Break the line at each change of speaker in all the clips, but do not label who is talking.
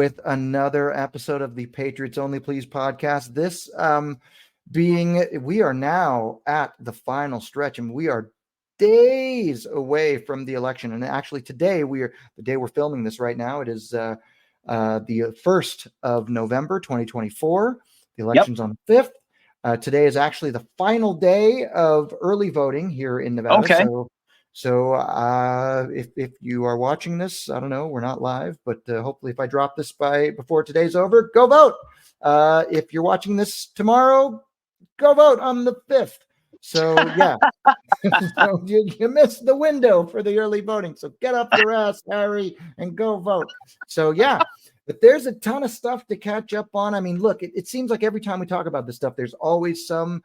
with another episode of the Patriots Only Please podcast. This we are now at the final stretch, and we are days away from the election. And actually today the day we're filming this right now, it is the 1st of November, 2024. The election's on the 5th. Today is actually the final day of early voting here in Nevada.
Okay.
So if you are watching this, I don't know, we're not live, but hopefully if I drop this before today's over, go vote. If you're watching this tomorrow, go vote on the 5th. So yeah, so you missed the window for the early voting. So get up your ass, Harry, and go vote. So yeah, but there's a ton of stuff to catch up on. I mean, look, it seems like every time we talk about this stuff, there's always some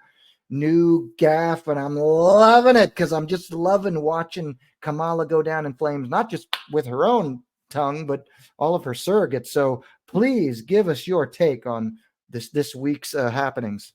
new gaffe, and I'm loving it because I'm just loving watching Kamala go down in flames, not just with her own tongue, but all of her surrogates. So please give us your take on this week's happenings.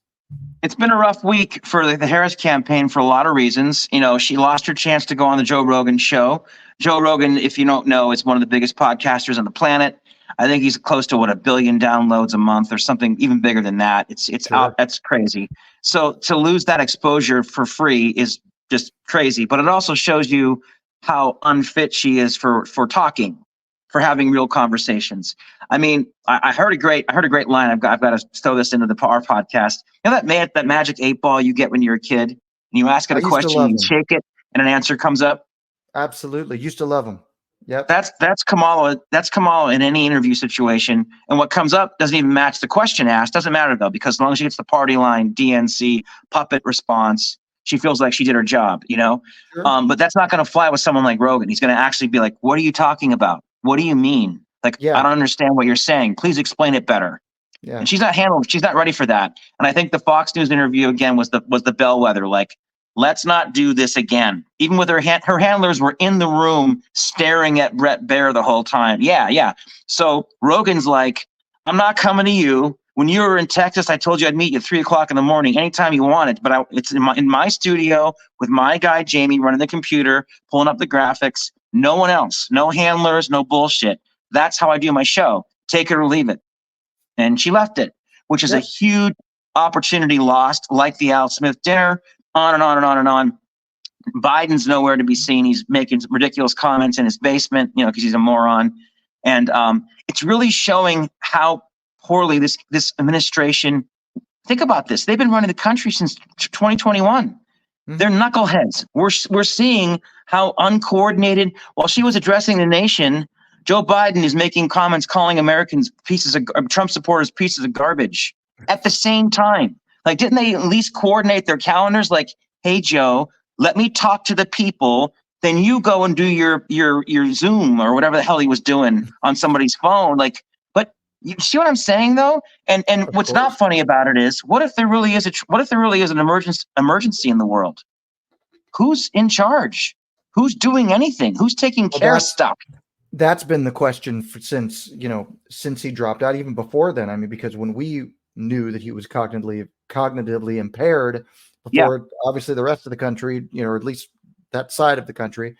It's been a rough week for the Harris campaign for a lot of reasons. You know, she lost her chance to go on the Joe Rogan show. Joe Rogan, if you don't know, is one of the biggest podcasters on the planet. I think he's close to 1 billion downloads a month or something even bigger than that. It's
Sure.
out. That's crazy. So to lose that exposure for free is just crazy. But it also shows you how unfit she is for talking, for having real conversations. I mean, I heard a great line. I've got to throw this into our podcast. You know that magic 8-ball you get when you're a kid, and you ask it a question, and you shake it, and an answer comes up.
Absolutely, used to love them. Yep.
That's Kamala. That's Kamala in any interview situation. And what comes up doesn't even match the question asked. Doesn't matter though, because as long as she gets the party line, DNC, puppet response, she feels like she did her job, you know?
Sure.
But that's not going to fly with someone like Rogan. He's going to actually be like, what are you talking about? What do you mean? Like, I don't understand what you're saying. Please explain it better.
Yeah.
And she's not ready for that. And I think the Fox News interview again was the bellwether. Like, let's not do this again. Even with her handlers were in the room staring at Brett Baer the whole time. Yeah. So Rogan's like, I'm not coming to you. When you were in Texas, I told you I'd meet you at 3:00 in the morning, anytime you wanted. But it's in my studio with my guy Jamie running the computer, pulling up the graphics. No one else, no handlers, no bullshit. That's how I do my show. Take it or leave it. And she left it, which is a huge opportunity lost, like the Al Smith dinner. On and on and on and on. Biden's nowhere to be seen. He's making ridiculous comments in his basement, you know, because he's a moron. And it's really showing how poorly this administration. Think about this. They've been running the country since 2021. Mm-hmm. They're knuckleheads. We're seeing how uncoordinated. While she was addressing the nation, Joe Biden is making comments calling Americans Trump supporters pieces of garbage at the same time. Like, didn't they at least coordinate their calendars? Like, hey, Joe, let me talk to the people. Then you go and do your Zoom or whatever the hell he was doing on somebody's phone. Like, but you see what I'm saying, though? And what's not funny about it is, what if there really is an emergency in the world? Who's in charge? Who's doing anything? Who's taking care of stuff?
That's been the question since he dropped out, even before then. I mean, because when we knew that he was cognitively impaired before obviously the rest of the country, or at least that side of the country,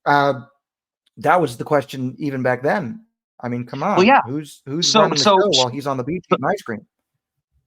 that was the question even back then. I mean, come on. Well, yeah. Who's running the show while he's on the beach eating ice cream?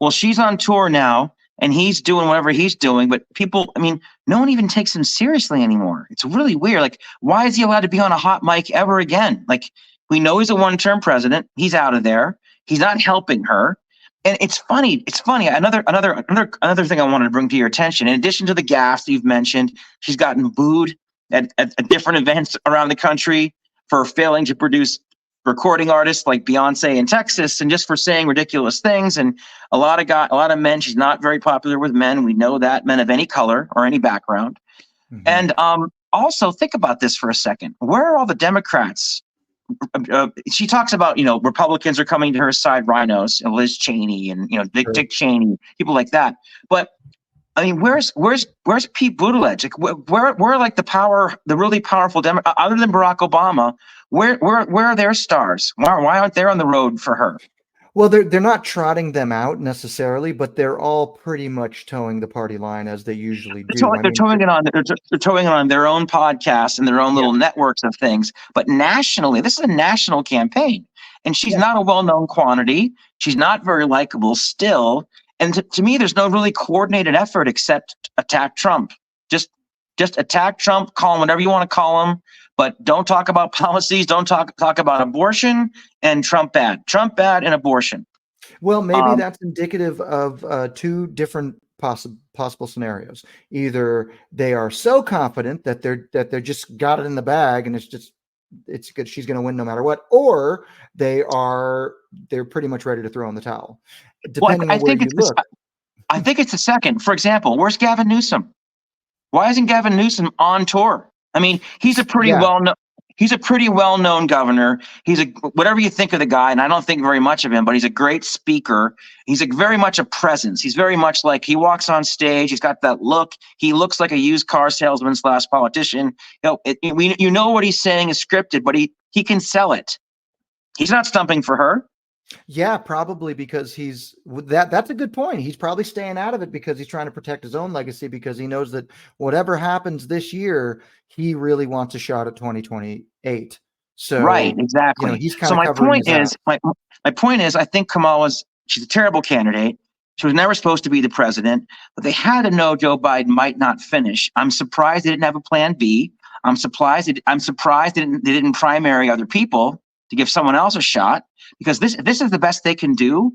Well, she's on tour now and he's doing whatever he's doing, but people, I mean, no one even takes him seriously anymore. It's really weird. Like, why is he allowed to be on a hot mic ever again? Like, we know he's a one-term president. He's out of there. He's not helping her. And it's funny. Another thing I wanted to bring to your attention, in addition to the gaffes that you've mentioned, she's gotten booed at different events around the country for failing to produce recording artists like Beyonce in Texas, and just for saying ridiculous things. And a lot of men. She's not very popular with men. We know that, men of any color or any background. Mm-hmm. And also think about this for a second. Where are all the Democrats? She talks about, Republicans are coming to her side, rhinos, and Liz Cheney and, Dick Cheney, people like that. But I mean, where's Pete Buttigieg? Like, where like the really powerful Democrats, other than Barack Obama, where are their stars? Why aren't they on the road for her?
Well, they're not trotting them out necessarily, but they're all pretty much towing the party line as they usually do. I
They're
mean,
towing it on. They're towing it on their own podcasts and their own little networks of things. But nationally, this is a national campaign, and she's not a well-known quantity. She's not very likable still. And to me, there's no really coordinated effort except attack Trump. Just attack Trump. Call him whatever you want to call him, but don't talk about policies. Don't talk about abortion and Trump bad. Trump bad and abortion.
Well, maybe that's indicative of two different possible scenarios. Either they are so confident that they're just got it in the bag and it's good, she's going to win no matter what, or they're pretty much ready to throw in the towel, depending on where you look.
I think it's the second. For example, where's Gavin Newsom? Why isn't Gavin Newsom on tour? I mean, he's a pretty well-known governor. He's whatever you think of the guy, and I don't think very much of him, but he's a great speaker. He's very much a presence. He's very much like he walks on stage. He's got that look. He looks like a used car salesman / politician. You know what he's saying is scripted, but he can sell it. He's not stumping for her.
Yeah, probably because that's a good point. He's probably staying out of it because he's trying to protect his own legacy, because he knows that whatever happens this year, he really wants a shot at 2028. So
right, exactly.
He's kind
so
of
my point is, I think she's a terrible candidate. She was never supposed to be the president, but they had to know Joe Biden might not finish. I'm surprised they didn't have a plan B. I'm surprised they didn't primary other people to give someone else a shot, because this is the best they can do.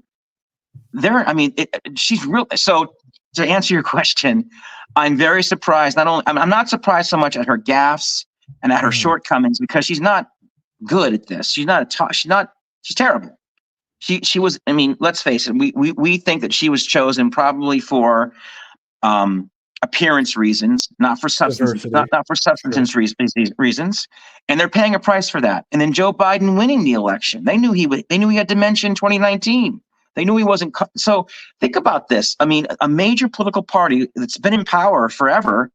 She's real. So to answer your question, I'm very surprised. I'm not surprised so much at her gaffes and at her shortcomings, because she's not good at this. She's terrible. She was. I mean, let's face it. We think that she was chosen probably for appearance reasons, not for substance, not for substance reasons, and they're paying a price for that. And then Joe Biden winning the election, they knew he had dementia in 2019. They knew he wasn't. So think about this. I mean, a major political party that's been in power forever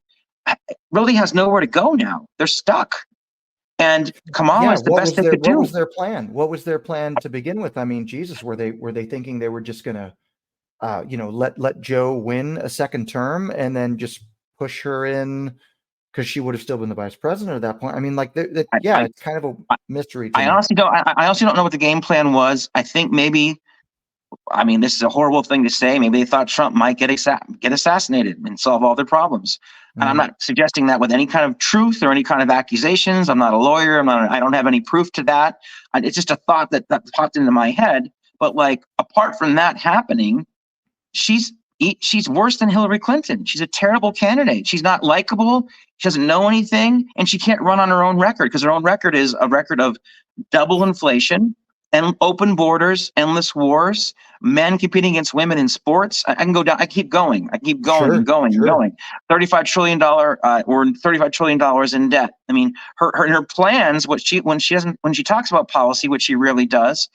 really has nowhere to go now. They're stuck. And Kamala is the best they could do.
What was their plan? What was their plan to begin with? I mean, Jesus, were they thinking they were just going to let Joe win a second term and then just push her in, because she would have still been the vice president at that point? I mean, it's kind of a mystery to me.
I honestly don't know what the game plan was. I think maybe, I mean, this is a horrible thing to say, maybe they thought Trump might get assassinated and solve all their problems. And I'm not suggesting that with any kind of truth or any kind of accusations. I'm not a lawyer. I don't have any proof to that. It's just a thought that popped into my head. But apart from that happening, she's worse than Hillary Clinton. She's a terrible candidate. She's not likable. She doesn't know anything, and she can't run on her own record, because her own record is a record of double inflation and open borders, endless wars, men competing against women in sports. I can go down. I keep going. And going. $35 trillion or $35 trillion in debt. I mean, her plans. When she talks about policy, which she rarely does,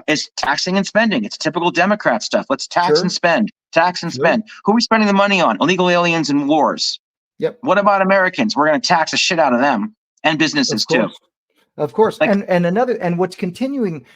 is taxing and spending. It's typical Democrat stuff. Let's tax and spend. Tax and spend. Who are we spending the money on? Illegal aliens and wars.
Yep.
What about Americans? We're going to tax the shit out of them, and businesses too.
Of course. And what's continuing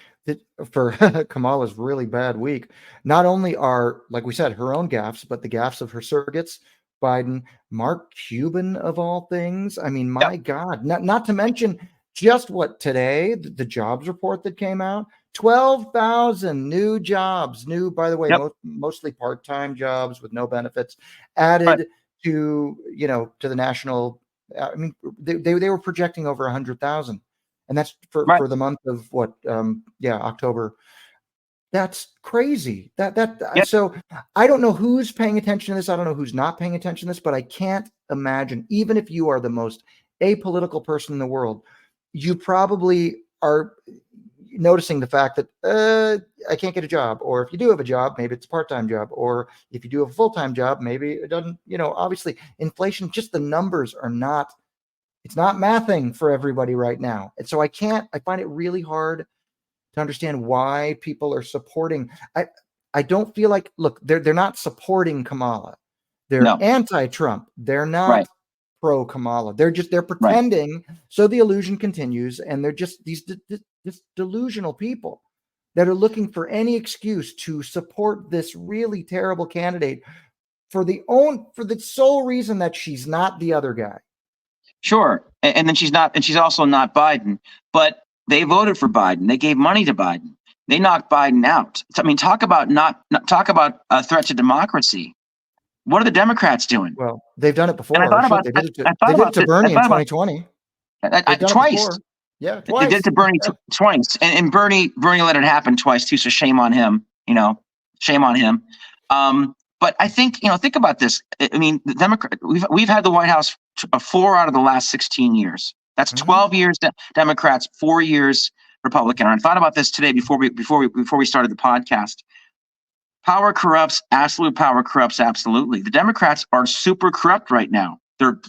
for Kamala's really bad week, not only are, like we said, her own gaffes, but the gaffes of her surrogates, Biden, Mark Cuban of all things. I mean, my God, not to mention just what today, the jobs report that came out, 12,000 new jobs, by the way, mostly part-time jobs with no benefits added to the national. I mean, they were projecting over 100,000. And that's for the month of October. That's crazy. So I don't know who's paying attention to this. I don't know who's not paying attention to this, but I can't imagine, even if you are the most apolitical person in the world, you probably are noticing the fact that I can't get a job, or if you do have a job, maybe it's a part-time job, or if you do have a full-time job, maybe it doesn't, obviously inflation, just the numbers are not. It's not mathing for everybody right now. And so I find it really hard to understand why people are supporting. I don't feel like, look, they're not supporting Kamala. They're anti-Trump. They're not pro-Kamala. They're pretending. So the illusion continues, and they're just these delusional people that are looking for any excuse to support this really terrible candidate for the sole reason that she's not the other guy.
Sure. And then she's also not Biden, but they voted for Biden. They gave money to Biden. They knocked Biden out. I mean, talk about a threat to democracy. What are the Democrats doing?
Well, they've done it before.
And I thought about
they did it to Bernie in 2020.
Twice.
Yeah, twice.
They did it to Bernie twice. And Bernie let it happen twice too. So shame on him. Shame on him. But I think, think about this. I mean, the Democrat, we've had the White House 4 out of the last 16 years. That's 12 years Democrats, 4 years Republican. And I thought about this today before we started the podcast. Power corrupts. Absolute power corrupts. Absolutely. The Democrats are super corrupt right now. They're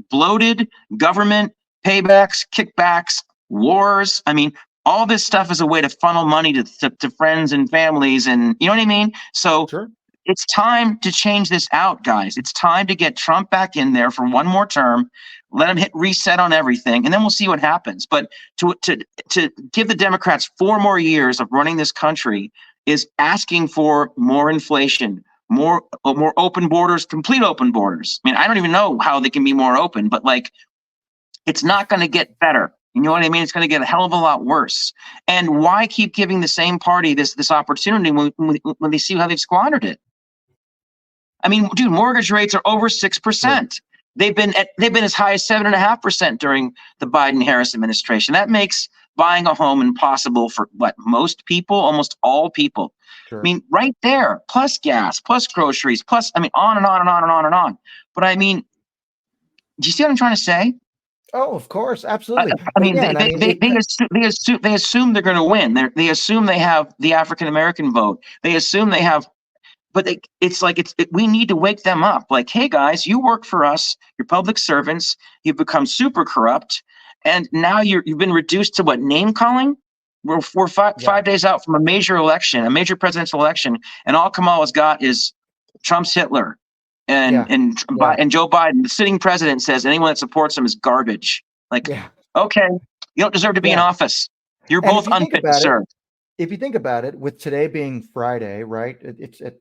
bloated. Government paybacks, kickbacks, wars. I mean, all this stuff is a way to funnel money to friends and families, and you know what I mean. So. Sure. It's time to change this out, guys. It's time to get Trump back in there for one more term, let him hit reset on everything, and then we'll see what happens. But to give the Democrats 4 more years of running this country is asking for more inflation, more open borders, complete open borders. I mean, I don't even know how they can be more open, but it's not going to get better. You know what I mean? It's going to get a hell of a lot worse. And why keep giving the same party this opportunity when they see how they've squandered it? I mean, dude, mortgage rates are over 6%. They've been as high as 7.5% during the Biden-Harris administration. That makes buying a home impossible for most people, almost all people. Sure. I mean, right there, plus gas, plus groceries, plus, I mean, on and on and on and on and on. But I mean, do you see what I'm trying to say?
Oh, of course, absolutely.
They assume they're going to win. They assume they have the African American vote. They assume they have. But we need to wake them up. Like, hey, guys, you work for us. You're public servants. You've become super corrupt. And now you've been reduced to name calling? We're 5 days out from a major election, a major presidential election. And all Kamala's got is Trump's Hitler. And Joe Biden, the sitting president, says anyone that supports him is garbage. Okay, you don't deserve to be in office. You're both unfit to serve.
If you think about it, with today being Friday, right? It's at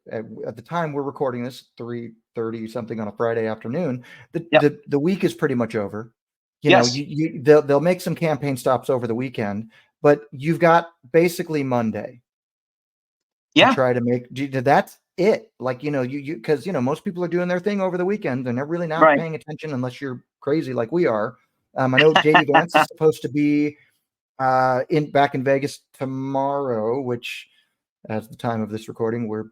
the time we're recording this, 3:30 something on a Friday afternoon. The week is pretty much over. They'll make some campaign stops over the weekend, but you've got basically Monday. To try to make that's it. Because most people are doing their thing over the weekend and they're really not paying attention unless you're crazy like we are. I know JD Vance is supposed to be back in Vegas tomorrow, which, at the time of this recording, we're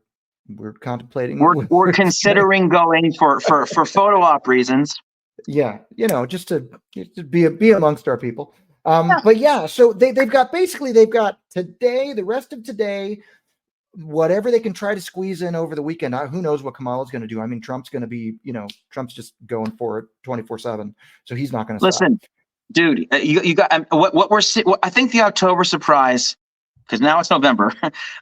contemplating.
We're considering going for photo op reasons.
Yeah, just to be amongst our people. But yeah, so they've got today, the rest of today, whatever they can try to squeeze in over the weekend. Who knows what Kamala's going to do? I mean, Trump's going to be, Trump's just going for it 24/7, so he's not going to
listen. Stop. Dude, you got what we're seeing. I think the October surprise, because now it's November.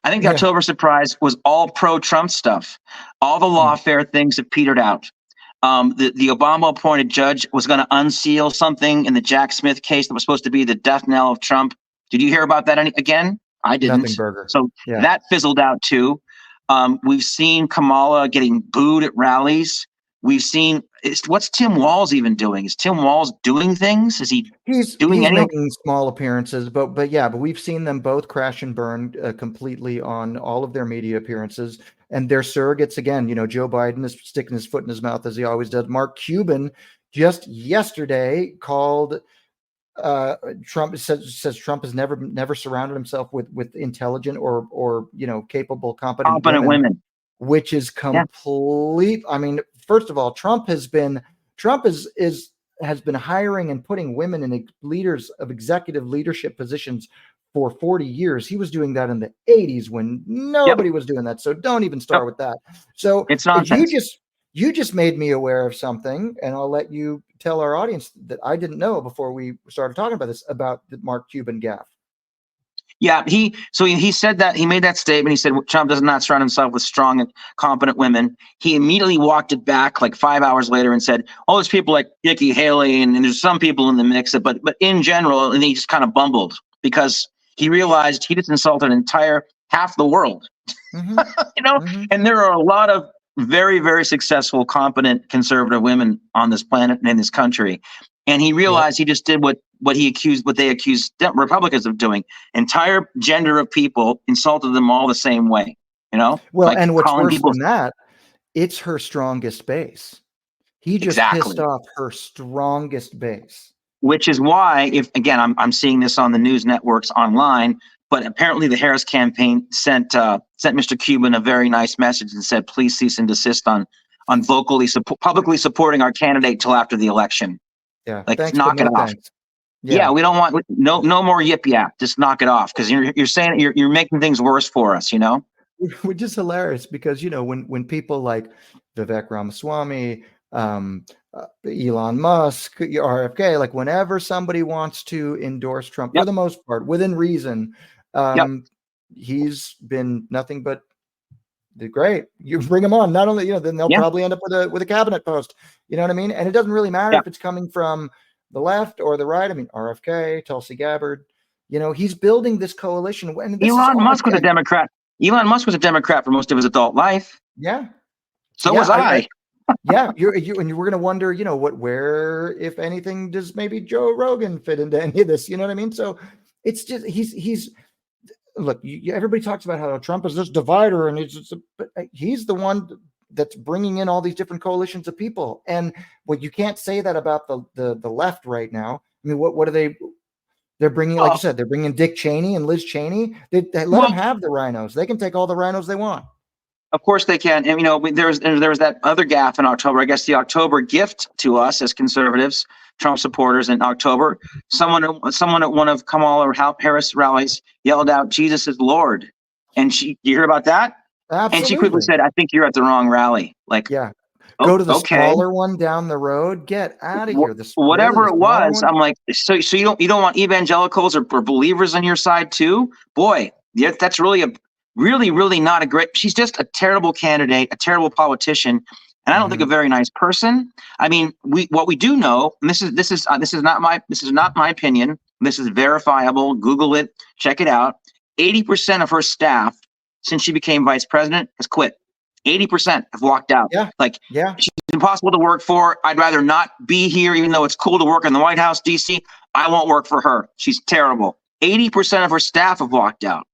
I think the October surprise was all pro-Trump stuff. All the lawfare things have petered out. The Obama-appointed judge was going to unseal something in the Jack Smith case that was supposed to be the death knell of Trump. Did you hear about that again? I didn't.
Nothing burger.
So that fizzled out too. We've seen Kamala getting booed at rallies. We've seen what's Tim Walz even doing? Is Tim Walz doing things? Is he's doing anything?
Making small appearances, but we've seen them both crash and burn completely on all of their media appearances and their surrogates. Again, Joe Biden is sticking his foot in his mouth as he always does. Mark Cuban just yesterday called Trump says Trump has never surrounded himself with intelligent or capable, competent women. Which is complete. I mean, first of all, Trump has been hiring and putting women in leaders of executive leadership positions for 40 years. He was doing that in the 80s when nobody was doing that. So don't even start with that. So
it's nonsense.
You just made me aware of something, and I'll let you tell our audience that I didn't know before we started talking about this, about the Mark Cuban gaffe.
Yeah, he said that, he made that statement. He said Trump does not surround himself with strong and competent women. He immediately walked it back 5 hours later and said, oh, there's people like Nikki Haley and there's some people in the mix, but in general, and he just kind of bumbled because he realized he just insulted half the world.
Mm-hmm.
You know,
Mm-hmm.
and there are a lot of very, very successful, competent conservative women on this planet and in this country. And he realized he just did what they accused Republicans of doing. Entire gender of people, insulted them all the same way. You know,
Well,
like
and what's
calling
worse
people
than that, it's her strongest base. He just pissed
exactly.
off her strongest base.
Which is why, if again, I'm seeing this on the news networks online, but apparently the Harris campaign sent Mr. Cuban a very nice message and said, please cease and desist on publicly supporting our candidate till after the election.
Yeah,
Like,
thanks,
knock
but
it
no
off.
thanks.
Yeah, we don't want no more yip yap. Just knock it off, because you're saying you're making things worse for us. You know,
which is hilarious because when people like Vivek Ramaswamy, Elon Musk, RFK, like whenever somebody wants to endorse Trump, for the most part, within reason, he's been nothing but great. You bring him on, not only then they'll probably end up with a cabinet post. You know what I mean? And it doesn't really matter if it's coming from the left or the right. I mean, RFK, Tulsi Gabbard. He's building this coalition. And
Elon Musk was a Democrat. Elon Musk was a Democrat for most of his adult life.
Yeah.
So was I.
Yeah, and we're gonna wonder, where, if anything, does maybe Joe Rogan fit into any of this? You know what I mean? So it's just he's look. Everybody talks about how Trump is this divider, and but he's the one that's bringing in all these different coalitions of people. And you can't say that about the left right now. I mean, what are they? They're bringing, like you said, they're bringing Dick Cheney and Liz Cheney. They let them have the rhinos. They can take all the rhinos they want.
Of course they can. And, there was that other gaffe in October. I guess the October gift to us as conservatives, Trump supporters in October, someone at one of Kamala Harris rallies yelled out, "Jesus is Lord." And you hear about that?
Absolutely.
And she quickly said, "I think you're at the wrong rally." Like,
yeah. Go to the smaller one down the road. Get out of here.
Whatever it was, I'm like, so you don't want evangelicals or believers on your side too? Boy, yeah, that's really really not a great. She's just a terrible candidate, a terrible politician, and I don't think a very nice person. I mean, what we do know, and this is not my opinion. This is verifiable. Google it, check it out. 80% of her staff since she became vice president has quit. 80% have walked out. She's impossible to work for. I'd rather not be here, even though it's cool to work in the White House, DC. I won't work for her. She's terrible. 80% of her staff have walked out.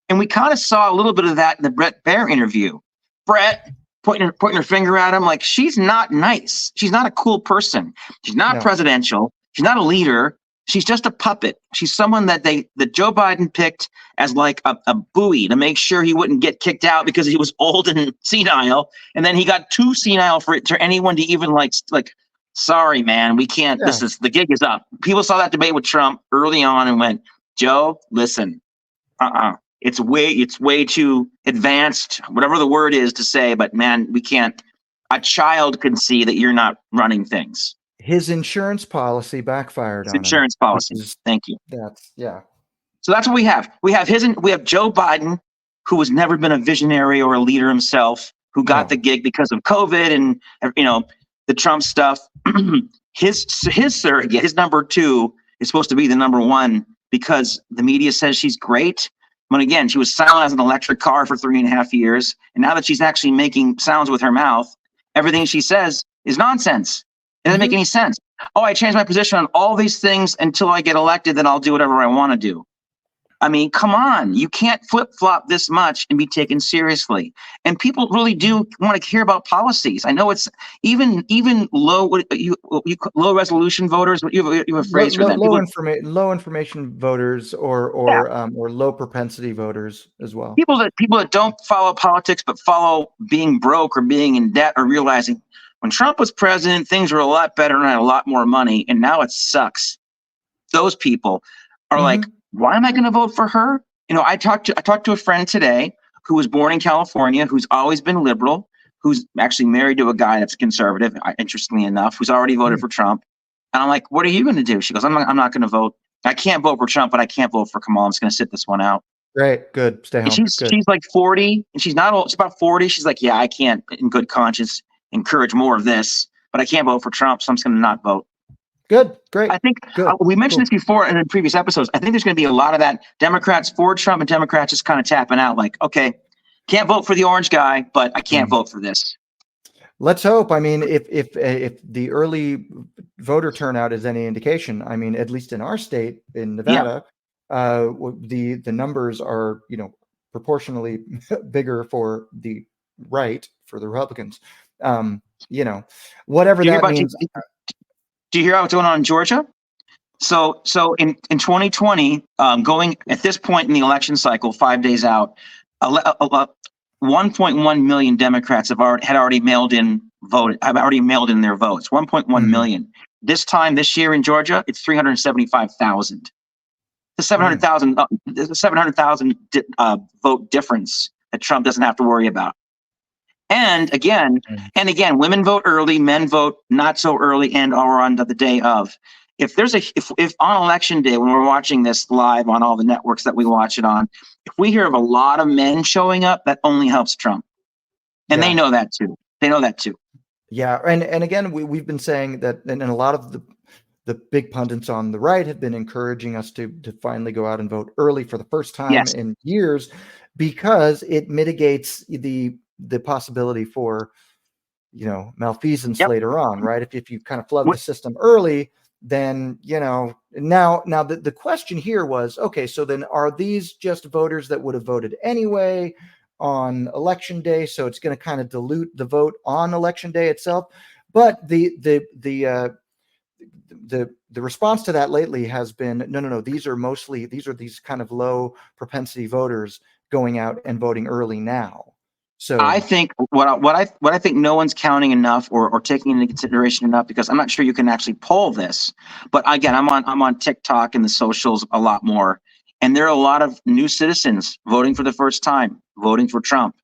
And we kind of saw a little bit of that in the Bret Baier interview. Bret pointing her finger at him, like, she's not nice. She's not a cool person. She's not presidential. She's not a leader. She's just a puppet. She's someone that Joe Biden picked as like a buoy to make sure he wouldn't get kicked out because he was old and senile. And then he got too senile for anyone to even like, sorry, man, we can't, the gig is up. People saw that debate with Trump early on and went, Joe, listen, it's way too advanced, whatever the word is to say, but man, we can't, a child can see that you're not running things.
His insurance policy backfired on him.
Insurance policy. Thank you. So that's what we have. We have Joe Biden, who has never been a visionary or a leader himself, who got the gig because of COVID and the Trump stuff. His surrogate, his number two, is supposed to be the number one because the media says she's great. But again, she was silent as an electric car for 3.5 years, and now that she's actually making sounds with her mouth, everything she says is nonsense. It doesn't make any sense. Oh, I changed my position on all these things until I get elected, then I'll do whatever I want to do. I mean, come on. You can't flip-flop this much and be taken seriously. And people really do want to hear about policies. I know it's even low low resolution voters. You have a phrase for that.
Low information voters or low propensity voters as well.
People that don't follow politics but follow being broke or being in debt or realizing when Trump was president, things were a lot better and I had a lot more money, and now it sucks. Those people are like, why am I going to vote for her? I talked to a friend today who was born in California, who's always been liberal, who's actually married to a guy that's conservative, interestingly enough, who's already voted for Trump. And I'm like, what are you going to do? She goes, I'm not going to vote. I can't vote for Trump, but I can't vote for Kamala. I'm just going to sit this one out.
Great. Good. Stay home.
She's like 40 and she's not old. She's about 40. She's like, yeah, I can't in good conscience encourage more of this, but I can't vote for Trump. So I'm just going to not vote.
Good. Great.
I think
Good.
we mentioned
Cool.
this before in previous episodes. I think there's going to be a lot of that. Democrats for Trump and Democrats just kind of tapping out like, okay, can't vote for the orange guy, but I can't vote for this.
Let's hope. I mean, if the early voter turnout is any indication, I mean, at least in our state, in Nevada, the numbers are, you know, proportionally bigger for the right, for the Republicans. You know, whatever that means.
Do you hear what's going on in Georgia? So in 2020, going at this point in the election cycle, 5 days out, 1.1 million Democrats have already mailed in their votes. 1.1 million. This time this year in Georgia, it's 375,000. The 700,000 vote difference that Trump doesn't have to worry about. And again, women vote early, men vote not so early and or on the day of. If on election day, when we're watching this live on all the networks that we watch it on, if we hear of a lot of men showing up, that only helps Trump. And they know that too.
Yeah. And again, we've been saying that, and a lot of the big pundits on the right have been encouraging us to finally go out and vote early for the first time in years, because it mitigates the possibility for, you know, malfeasance later on, right? If you kind of flood the system early, then, you know, now the question here was, okay, so then are these just voters that would have voted anyway on election day? So it's going to kind of dilute the vote on election day itself. But the response to that lately has been, no, these are these kind of low propensity voters going out and voting early now. So
I think what I think no one's counting enough or taking into consideration enough, because I'm not sure you can actually poll this, but again, I'm on TikTok and the socials a lot more, and there are a lot of new citizens voting for the first time, voting for Trump.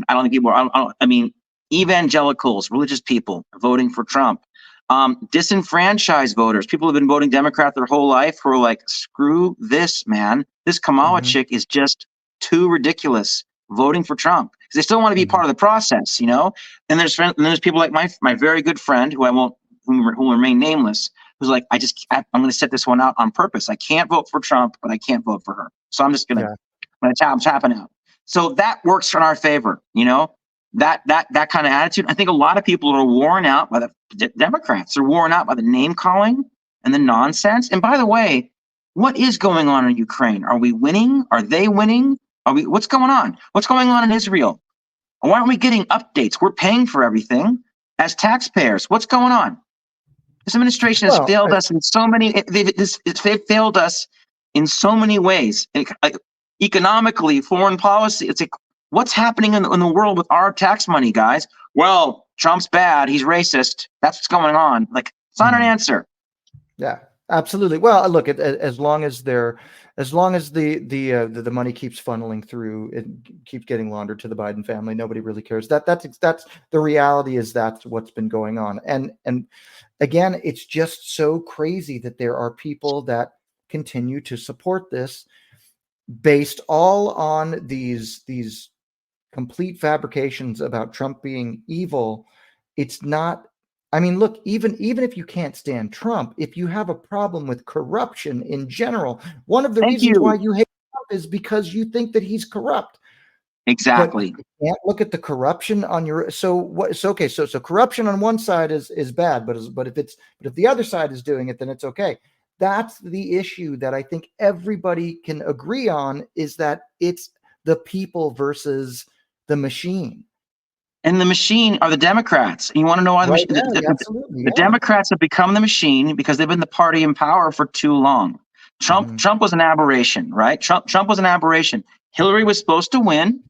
I don't think people I mean, evangelicals, religious people voting for Trump. Disenfranchised voters, people who have been voting Democrat their whole life, who are like, screw this, man. This Kamala chick is just too ridiculous, voting for Trump, because they still want to be part of the process, you know. And there's people like my very good friend, who will remain nameless, who's like, I'm going to set this one out on purpose. I can't vote for Trump, but I can't vote for her. So I'm just going to tapping out. So that works in our favor, you know. That kind of attitude. I think a lot of people are worn out by the Democrats. They're worn out by the name calling and the nonsense. And by the way, what is going on in Ukraine? Are we winning? Are they winning? What's going on? What's going on in Israel? Why aren't we getting updates? We're paying for everything as taxpayers. What's going on? This administration has failed us in so many. They've failed us in so many ways. Economically, foreign policy. It's like, what's happening in the world with our tax money, guys? Well, Trump's bad. He's racist. That's what's going on. Like, it's not an answer.
Yeah, absolutely. Well, look, as long as the money keeps funneling through, it keeps getting laundered to the Biden family, nobody really cares. That's the reality. Is that's what's been going on. And again, it's just so crazy that there are people that continue to support this based all on these complete fabrications about Trump being evil. It's not. I mean, look, even if you can't stand Trump, if you have a problem with corruption in general, one of the reasons why you hate Trump is because you think that he's corrupt.
Exactly.
But you can't look at the corruption on your. So what? So okay. So corruption on one side is bad, but if the other side is doing it, then it's okay. That's the issue that I think everybody can agree on, is that it's the people versus the machine.
And the machine are the Democrats. And you want to know why the Democrats have become the machine? Because they've been the party in power for too long. Trump was an aberration, right? Trump was an aberration. Hillary was supposed to win,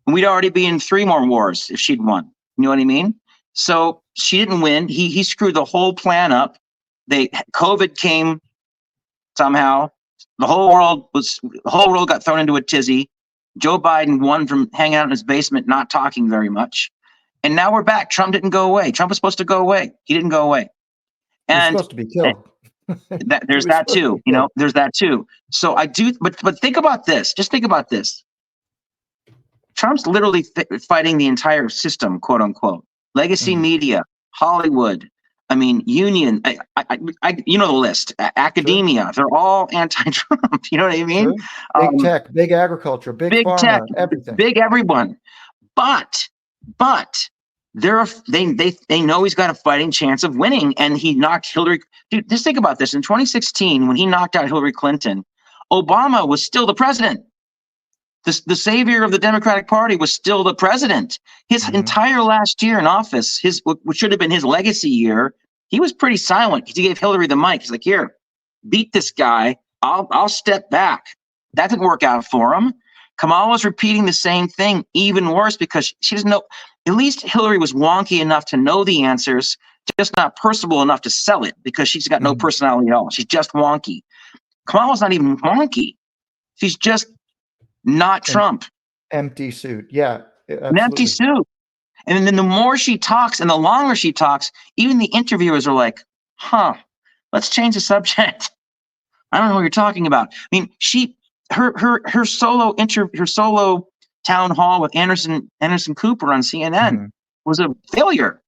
and we'd already be in 3 more wars if she'd won. You know what I mean? So she didn't win. He screwed the whole plan up. COVID came somehow. The whole world got thrown into a tizzy. Joe Biden won from hanging out in his basement, not talking very much. And now we're back. Trump didn't go away. Trump was supposed to go away. He didn't go away. And
he's supposed to be killed.
There's that too. You know, there's that too. So I do, but think about this. Just think about this. Trump's literally fighting the entire system, quote unquote. Legacy media, Hollywood, I mean, union, you know the list. Academia,
Sure.
they're all anti-Trump. You know what I mean?
Sure. Big
Um,
tech, big agriculture, big
big tech,
pharma, everything.
big everyone. But they know he's got a fighting chance of winning, and he knocked Hillary. Dude, just think about this. In 2016, when he knocked out Hillary Clinton, Obama was still the president. The savior of the Democratic Party was still the president. His entire last year in office, what should have been his legacy year, he was pretty silent. He gave Hillary the mic. He's like, "Here, beat this guy. I'll step back." That didn't work out for him. Kamala's repeating the same thing, even worse, because she doesn't know. At least Hillary was wonky enough to know the answers, just not personable enough to sell it, because she's got no personality at all. She's just wonky. Kamala's not even wonky. She's just not Trump.
Empty suit. Yeah, absolutely.
An empty suit. And then the more she talks and the longer she talks, even the interviewers are like, let's change the subject. I don't know what you're talking about. I mean, her solo town hall with Anderson Cooper on CNN was a failure,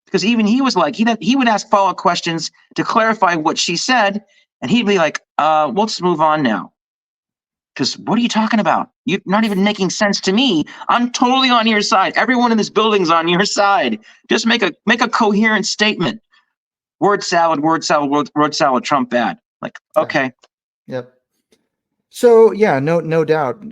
because even he was like, he would ask follow-up questions to clarify what she said, and he'd be like, we'll just move on now. Because what are you talking about? You're not even making sense to me. I'm totally on your side. Everyone in this building's on your side. Just make a coherent statement. Word salad, Trump bad. Like, okay.
Yep. So yeah, no doubt.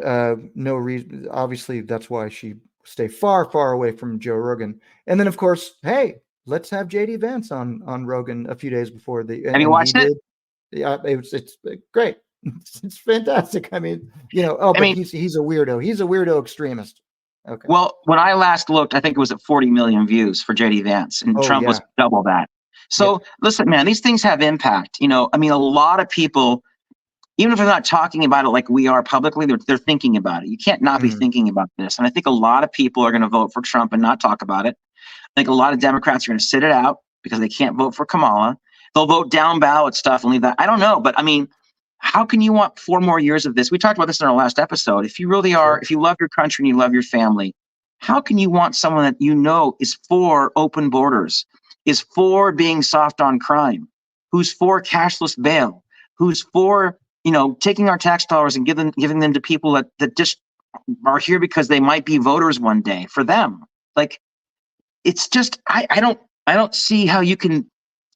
No reason. Obviously, that's why she stay far away from Joe Rogan. And then, of course, hey, let's have JD Vance on Rogan a few days before the.
Have you watched it?
Yeah, it's great. It's fantastic. I mean, he's a weirdo. He's a weirdo extremist. Okay.
Well, when I last looked, I think it was at 40 million views for JD Vance, and Trump was double that. So listen, man, these things have impact. I mean, a lot of people, even if they're not talking about it like we are publicly, they're thinking about it. You can't not be thinking about this. And I think a lot of people are going to vote for Trump and not talk about it. I think a lot of Democrats are going to sit it out because they can't vote for Kamala. They'll vote down ballot stuff and leave that. I don't know. But I mean, how can you want 4 more years of this? We talked about this in our last episode. If you really are, if you love your country and you love your family, how can you want someone that is for open borders, is for being soft on crime, who's for cashless bail, who's for, taking our tax dollars and giving them to people that just are here because they might be voters one day for them? Like, it's just, I don't see how you can, you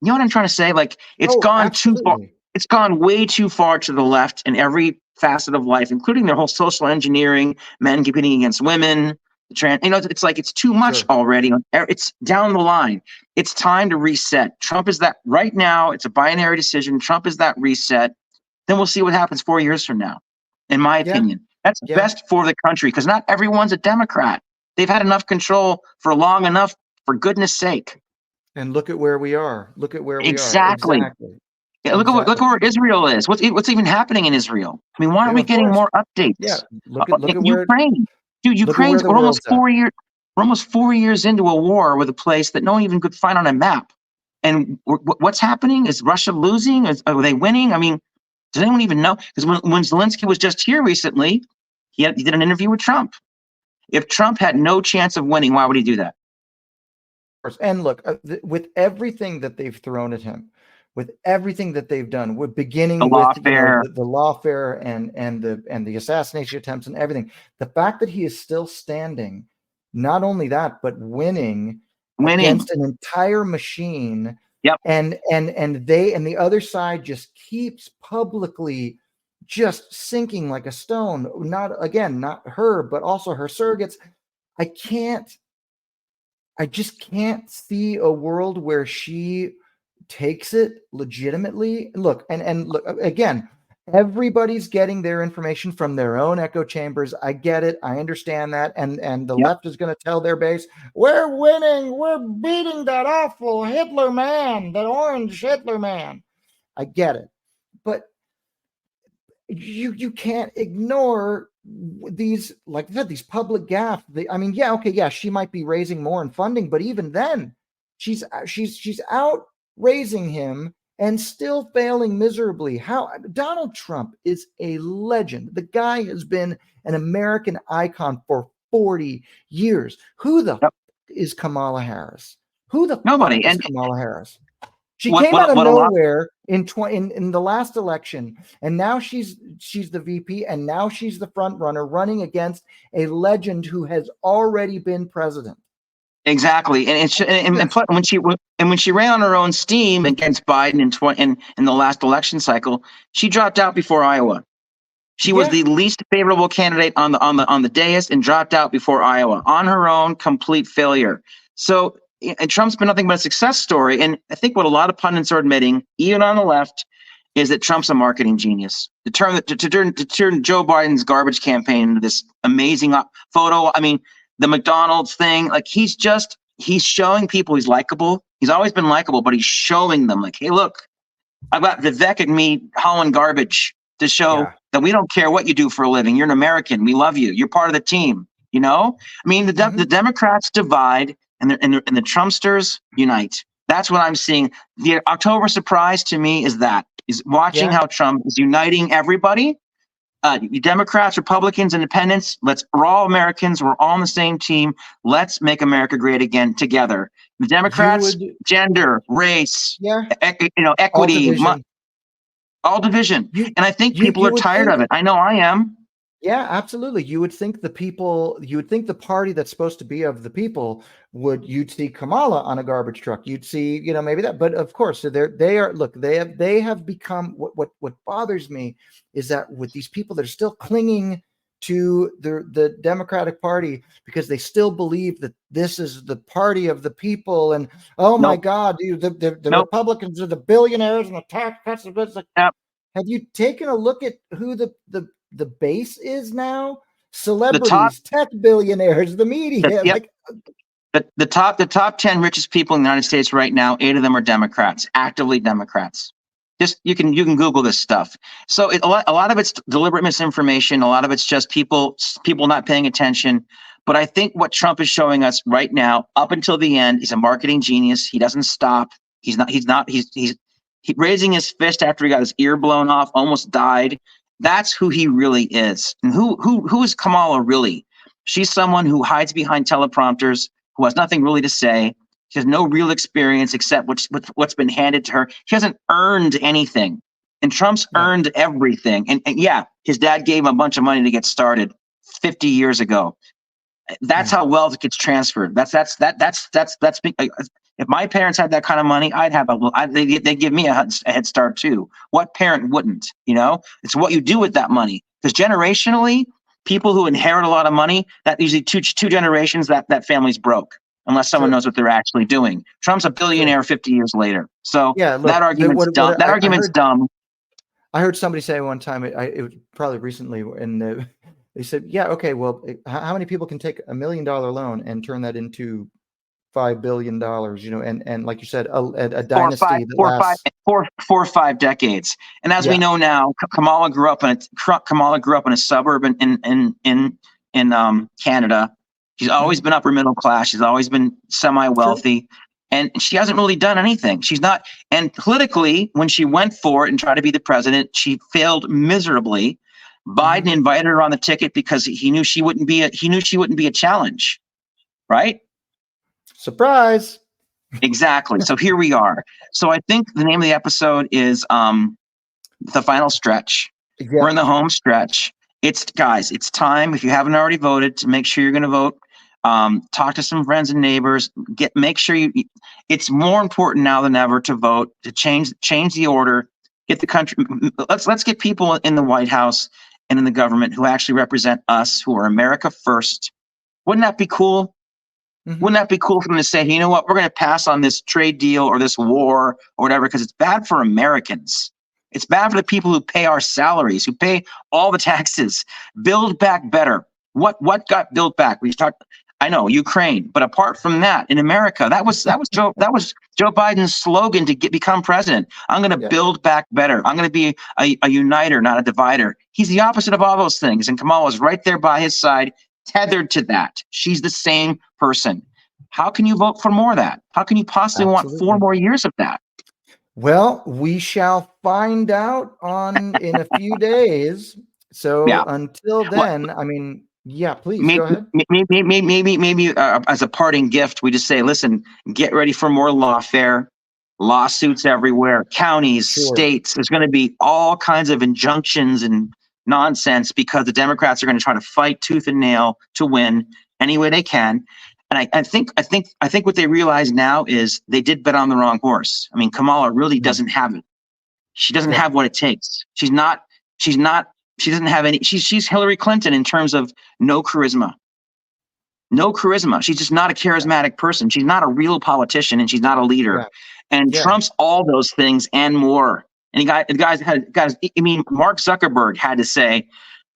know what I'm trying to say? Like, it's gone too far. It's gone way too far to the left in every facet of life, including their whole social engineering, men competing against women, it's like, it's too much already. It's down the line. It's time to reset. Trump is that right now. It's a binary decision. Trump is that reset. Then we'll see what happens 4 years from now. In my opinion, that's best for the country, because not everyone's a Democrat. They've had enough control for long enough, for goodness sake.
And look at where we are. Look at where we are.
Exactly. Yeah, look at where Israel is. What's even happening in Israel? I mean, why aren't we getting more updates?
Yeah, look at
Ukraine. Dude, Ukraine's we're almost 4 years. We're almost 4 years into a war with a place that no one even could find on a map. And what's happening? Is Russia losing? Are they winning? I mean, does anyone even know? Because when Zelensky was just here recently, he did an interview with Trump. If Trump had no chance of winning, why would he do that?
And look, with everything that they've thrown at him, with everything that they've done, we're beginning with the lawfare and the assassination attempts and everything. The fact that he is still standing, not only that, but winning against an entire machine.
Yep.
And the other side just keeps publicly just sinking like a stone. Not her, but also her surrogates. I just can't see a world where she takes it legitimately. Look, and look again, everybody's getting their information from their own echo chambers. I get it. I understand that. And the left is going to tell their base, we're winning. We're beating that awful Hitler man, that orange Hitler man. I get it. But you can't ignore these, like I said, these public gaffes. She might be raising more in funding, but even then, she's out raising him and still failing miserably. How Donald Trump is a legend. The guy has been an American icon for 40 years. Who the is Kamala Harris? Who the
nobody
is Kamala Harris? She came out of nowhere in the last election, and now she's the VP, and now she's the front runner running against a legend who has already been president.
Exactly, and when she ran on her own steam against Biden in the last election cycle, she dropped out before Iowa. She was the least favorable candidate on the dais and dropped out before Iowa on her own. Complete failure. So, and Trump's been nothing but a success story. And I think what a lot of pundits are admitting, even on the left, is that Trump's a marketing genius. To turn Joe Biden's garbage campaign into this amazing photo. I mean, the McDonald's thing, like he's showing people he's likable. He's always been likable, but he's showing them like, hey, look, I've got Vivek and me hauling garbage to show that we don't care what you do for a living. You're an American. We love you. You're part of the team. You know, I mean, the Democrats divide and the Trumpsters unite. That's what I'm seeing. The October surprise to me is watching how Trump is uniting everybody. Democrats, Republicans, Independents. We're all Americans. We're all on the same team. Let's make America great again together. The Democrats, gender, race, equity, all division. And I think people are tired of it. I know I am.
Yeah, absolutely. You would think the party that's supposed to be of the people you'd see Kamala on a garbage truck. You'd see, maybe that, but of course they have become what bothers me is that with these people that are still clinging to the Democratic Party because they still believe that this is the party of the people. And my God, the Republicans are the billionaires and the tax cuts. Have you taken a look at who the base is now? Celebrities, tech billionaires, the media.
The top 10 richest people in the United States right now, 8 of them are Democrats, actively Democrats. Just you can Google this stuff. So a lot of it's deliberate misinformation. A lot of it's just people not paying attention. But I think what Trump is showing us right now, up until the end, he's a marketing genius. He doesn't stop. He's raising his fist after he got his ear blown off, almost died. That's who he really is. And who is Kamala really? She's someone who hides behind teleprompters, who has nothing really to say. She has no real experience except what's been handed to her. She hasn't earned anything. And Trump's earned everything. And his dad gave him a bunch of money to get started 50 years ago. That's how wealth gets transferred. That's if my parents had that kind of money, they'd give me a head start too. What parent wouldn't? It's what you do with that money. Because generationally, people who inherit a lot of money, that usually two generations that family's broke, unless someone knows what they're actually doing. Trump's a billionaire 50 years later. So that argument's dumb. That argument's dumb.
I heard somebody say one time, it was probably recently, and they said, well, how many people can take $1 million loan and turn that into $5 billion, and like you said, a dynasty
four or five decades. And as we know now, Kamala grew up in a suburb in Canada. She's always been upper middle class. She's always been semi-wealthy, and she hasn't really done anything. She's not. And politically, when she went for it and tried to be the president, she failed miserably. Biden invited her on the ticket because he knew she wouldn't be a challenge, right?
Surprise.
Exactly. So here we are. So I think the name of the episode is The Final Stretch. Yeah. We're in the home stretch. It's time. If you haven't already voted, to make sure you're going to vote. Talk to some friends and neighbors. Make sure it's more important now than ever to vote, to change the order, get the country. Let's get people in the White House and in the government who actually represent us, who are America first. Wouldn't that be cool? Wouldn't that be cool for them to say, you know what, we're going to pass on this trade deal or this war or whatever, because it's bad for Americans. It's bad for the people who pay our salaries, who pay all the taxes. Build back better. What got built back? We talked. I know Ukraine, but apart from that, in America, that was Joe Biden's slogan to become president. I'm going to build back better. I'm going to be a uniter, not a divider. He's the opposite of all those things, and Kamala's right there by his side, tethered to that. She's the same person. How can you vote for more of that? How can you possibly want 4 more years of that?
Well, we shall find out in a few days. So until then, please go ahead.
Maybe as a parting gift, we just say, listen, get ready for more lawfare. lawsuits everywhere, counties,
Sure.
states. There's going to be all kinds of injunctions and nonsense because the Democrats are going to try to fight tooth and nail to win any way they can. And I think what they realize now is they did bet on the wrong horse. I mean, Kamala really doesn't have it. She doesn't have what it takes. She doesn't have any. She's Hillary Clinton in terms of no charisma. No charisma. She's just not a charismatic person. She's not a real politician, and she's not a leader.
Yeah.
And Trump's all those things and more. And the guys, I mean, Mark Zuckerberg had to say,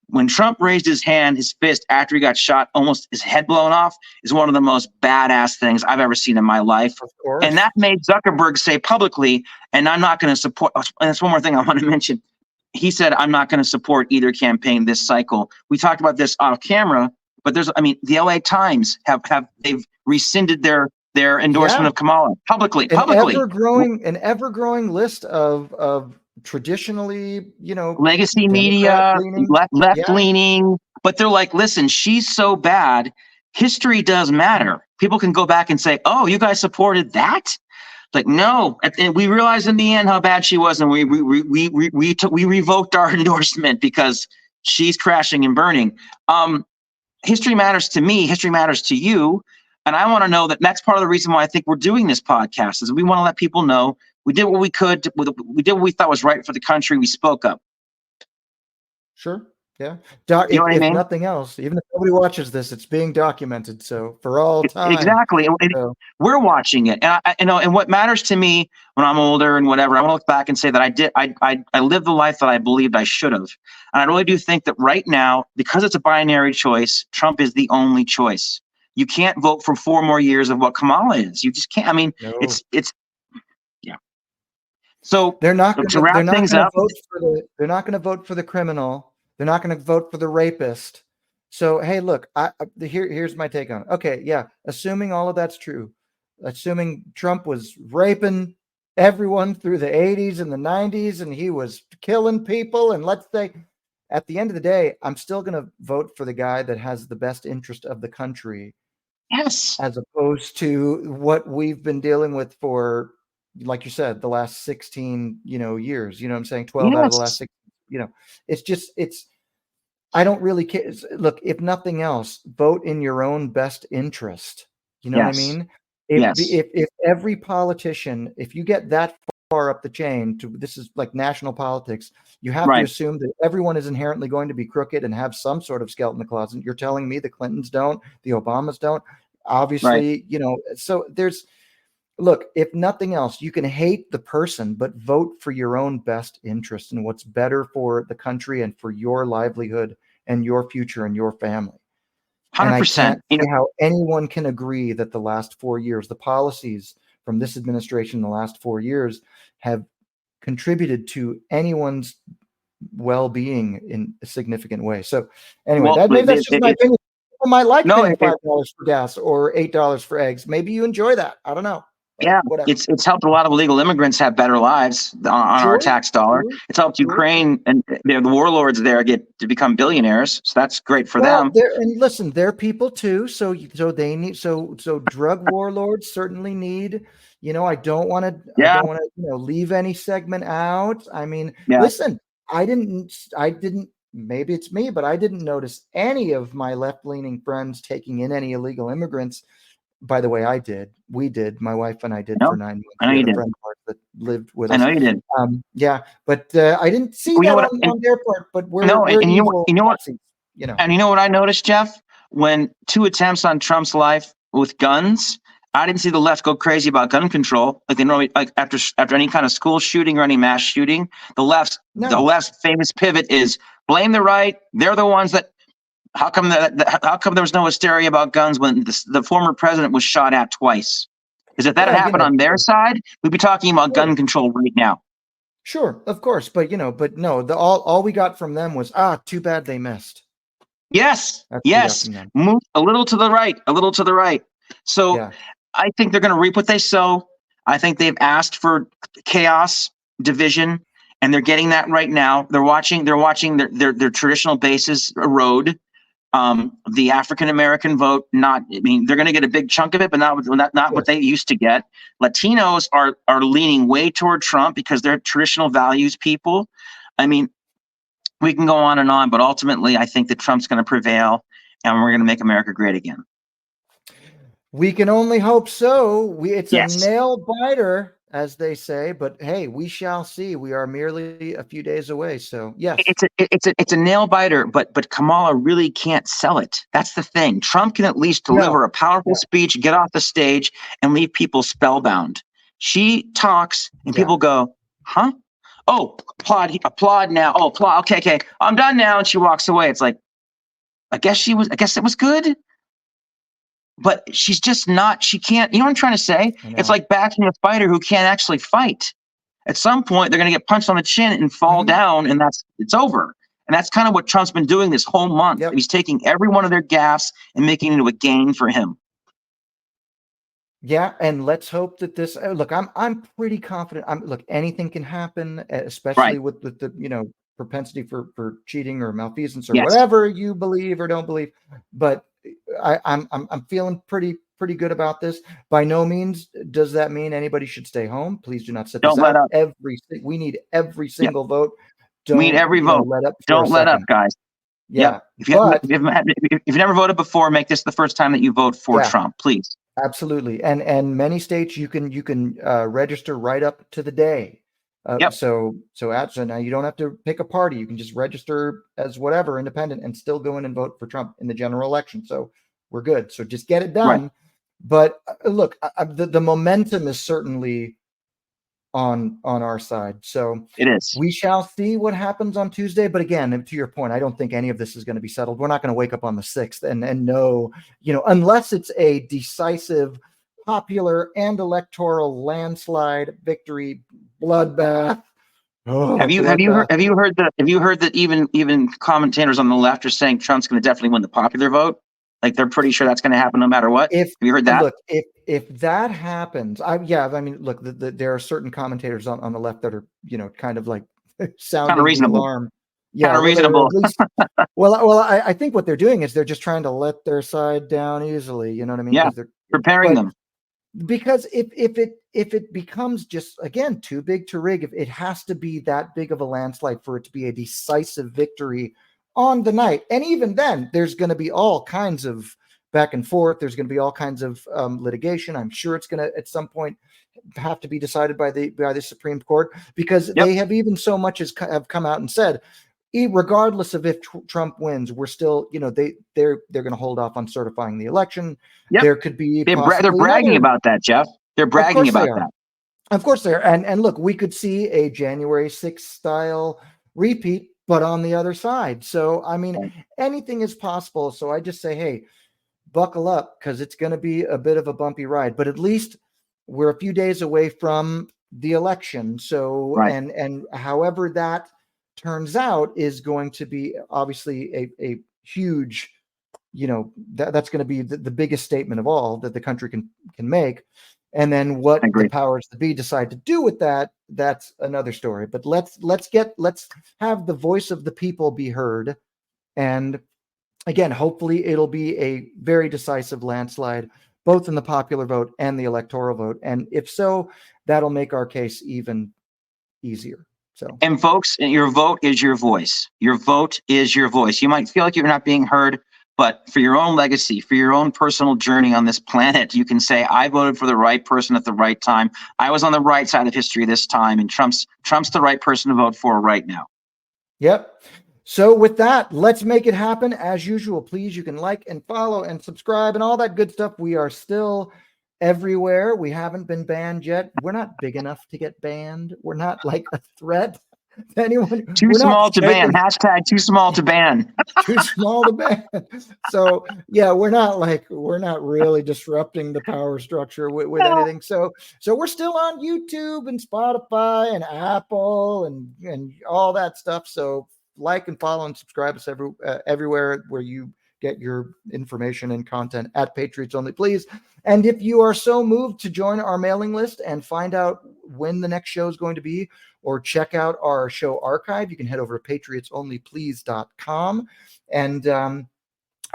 when Trump raised his hand, his fist, after he got shot, almost his head blown off, is one of the most badass things I've ever seen in my life.
Of course.
And that made Zuckerberg say publicly, and I'm not going to support, and that's one more thing I want to mention. He said, I'm not going to support either campaign this cycle. We talked about this off camera, but the LA Times they've rescinded their endorsement of Kamala publicly.
An ever-growing list of traditionally,
legacy media, left-leaning, but they're like, listen, she's so bad. History does matter. People can go back and say, oh, you guys supported that? Like, no. And we realized in the end how bad she was, and we revoked our endorsement because she's crashing and burning. History matters to me. History matters to you. And I want to know that's part of the reason why I think we're doing this podcast is we want to let people know we did what we could. We did what we thought was right for the country. We spoke up.
Sure. Yeah.
If
nothing else, even if nobody watches this, it's being documented. So for all time.
Exactly. We're watching it. And and what matters to me when I'm older and whatever, I want to look back and say that I lived the life that I believed I should have. And I really do think that right now, because it's a binary choice, Trump is the only choice. You can't vote for 4 more years of what Kamala is. You just can't. I mean, it's yeah. So
they're not going to
vote
for the criminal. They're not going to vote for the rapist. So, hey, look, here's my take on it. Okay, yeah, assuming all of that's true, assuming Trump was raping everyone through the 80s and the 90s and he was killing people, and let's say at the end of the day, I'm still going to vote for the guy that has the best interest of the country.
Yes.
As opposed to what we've been dealing with for, like you said, the last 16, years, what I'm saying? 12 out of the last 16. I don't really care. Look, if nothing else, vote in your own best interest. You know what I mean? If every politician, if you get that far up the chain this is like national politics, you have to assume that everyone is inherently going to be crooked and have some sort of skeleton in the closet. You're telling me the Clintons don't, the Obamas don't, obviously, so look, if nothing else, you can hate the person, but vote for your own best interest and what's better for the country and for your livelihood and your future and your family.
100%.
And I can't see how anyone can agree that the last 4 years, the policies from this administration in the last 4 years have contributed to anyone's well-being in a significant way. So anyway, that's just my opinion. People might like paying $5 for gas or $8 for eggs. Maybe you enjoy that. I don't know.
Yeah, it's helped a lot of illegal immigrants have better lives on our tax dollar. It's helped Ukraine and the warlords there get to become billionaires. So that's great for them.
And listen, they're people too. So they need so drug warlords certainly need. I don't want to leave any segment out. I mean, listen, I didn't. Maybe it's me, but I didn't notice any of my left-leaning friends taking in any illegal immigrants. By the way, I did. We did. My wife and I did for 9 months.
I know you did.
A friend of ours that lived with us.
I know you did.
But I didn't see that on their part. But we're evil Nazis,
And you know what I noticed, Jeff? When 2 attempts on Trump's life with guns, I didn't see the left go crazy about gun control like they normally like after any kind of school shooting or any mass shooting. The left's famous pivot is blame the right. They're the ones that. How come there was no hysteria about guns when the former president was shot at twice? Because if that had happened on their side, we'd be talking about gun control right now.
Sure, of course, but no. All we got from them was too bad they missed.
Yes, move a little to the right, So I think they're going to reap what they sow. I think they've asked for chaos, division, and they're getting that right now. They're watching their traditional bases erode. The African American vote, they're going to get a big chunk of it, but not what they used to get. Latinos are leaning way toward Trump because they're traditional values people. I mean, we can go on, but ultimately, I think that Trump's going to prevail, and we're going to make America great again.
We can only hope so. It's
Yes.
a nail biter, as they say, but hey, we shall see. We are merely a few days away. So yes,
it's a nail biter, but Kamala really can't sell it. That's the thing. Trump can at least deliver a powerful speech, get off the stage, and leave people spellbound. She talks, and people go, "Huh? Oh, applaud now. Oh, applaud. Okay, I'm done now." And she walks away. It's like, I guess it was good. But she's just not, she can't, you know what I'm trying to say? It's like backing a fighter who can't actually fight. At some point, they're going to get punched on the chin and fall down, and it's over. And that's kind of what Trump's been doing this whole month.
Yep.
He's taking every one of their gaffes and making it into a gain for him.
Yeah, and let's hope that this. Look, I'm pretty confident. Look, anything can happen, especially with the propensity for cheating or malfeasance or whatever you believe or don't believe. But I'm feeling pretty good about this. By no means does that mean anybody should stay home. Please do not sit this out. We need every single vote.
We need every vote. Don't let up, guys.
Yeah.
If you've never voted before, make this the first time that you vote for Trump, please.
Absolutely. And many states you can register right up to the day. So now you don't have to pick a party. You can just register as whatever independent and still go in and vote for Trump in the general election. So we're good. So just get it done. Right. But look, the momentum is certainly on our side. So
it is.
We shall see what happens on Tuesday. But again, to your point, I don't think any of this is going to be settled. We're not going to wake up on the 6th and know, unless it's a decisive popular and electoral landslide victory bloodbath.
Have you heard that even commentators on the left are saying Trump's going to definitely win the popular vote? Like they're pretty sure that's going to happen no matter what. Have you heard that?
Look, if that happens, look, there are certain commentators on the left that are kind of like sounding the alarm.
Yeah, kind of reasonable.
Well, I think what they're doing is they're just trying to let their side down easily. You know what I mean?
Yeah, they're preparing them.
Because if it becomes just again too big to rig, if it has to be that big of a landslide for it to be a decisive victory on the night, and even then, there's going to be all kinds of back and forth. There's going to be all kinds of litigation. I'm sure it's going to at some point have to be decided by the Supreme Court because they have even so much as have come out and said, regardless of if Trump wins, we're still, they're going to hold off on certifying the election. There could be
they're bragging about that, Jeff. They're bragging about that.
Of course they are. And look, we could see a January 6th style repeat, but on the other side. So, I mean, anything is possible. So I just say, hey, buckle up because it's going to be a bit of a bumpy ride, but at least we're a few days away from the election. So, and however that turns out is going to be obviously a huge, that's going to be the biggest statement of all that the country can make. And then what the powers that be decide to do with that, that's another story. But let's have the voice of the people be heard. And again, hopefully it'll be a very decisive landslide, both in the popular vote and the electoral vote. And if so, that'll make our case even easier. So,
and folks, your vote is your voice. Your vote is your voice. You might feel like you're not being heard, but for your own legacy, for your own personal journey on this planet, you can say, I voted for the right person at the right time. I was on the right side of history this time, and Trump's the right person to vote for right now.
Yep. So with that, let's make it happen. As usual, please, you can like and follow and subscribe and all that good stuff. We are still everywhere. We haven't been banned yet. We're not big enough to get banned. We're not like a threat to anyone.
Too small to ban. Hashtag too small to ban.
Too small to ban. So yeah, we're not really disrupting the power structure with anything. So we're still on YouTube and Spotify and Apple and all that stuff. So like and follow and subscribe us everywhere where you get your information and content at Patriots Only, please. And if you are so moved to join our mailing list and find out when the next show is going to be, or check out our show archive, you can head over to patriotsonlyplease.com. And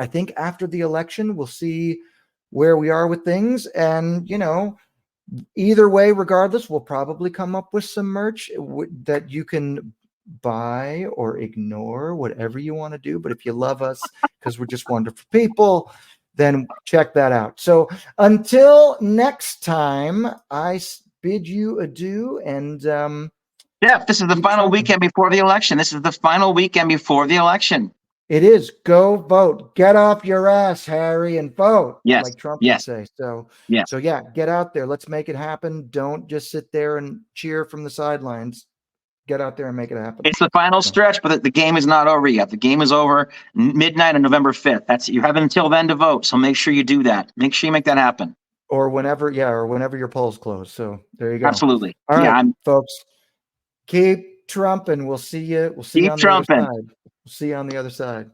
I think after the election, we'll see where we are with things. And, either way, regardless, we'll probably come up with some merch that you can buy or ignore, whatever you want to do. But if you love us because we're just wonderful people, then check that out. So until next time, I bid you adieu. And
Jeff, this is the final weekend before the election.
It is. Go vote. Get off your ass, Harry, and vote.
Yes.
Like Trump
Yes.
would say. So
Yes.
So yeah, get out there. Let's make it happen. Don't just sit there and cheer from the sidelines. Get out there and make it happen.
It's the final stretch, but the game is not over yet. The game is over midnight on November 5th. You have until then to vote. So make sure you do that. Make sure you make that happen.
Or whenever your polls close. So there you go.
Absolutely.
All right, folks. Keep trumping. We'll see you. We'll see you on the other side. We'll see you on the other side.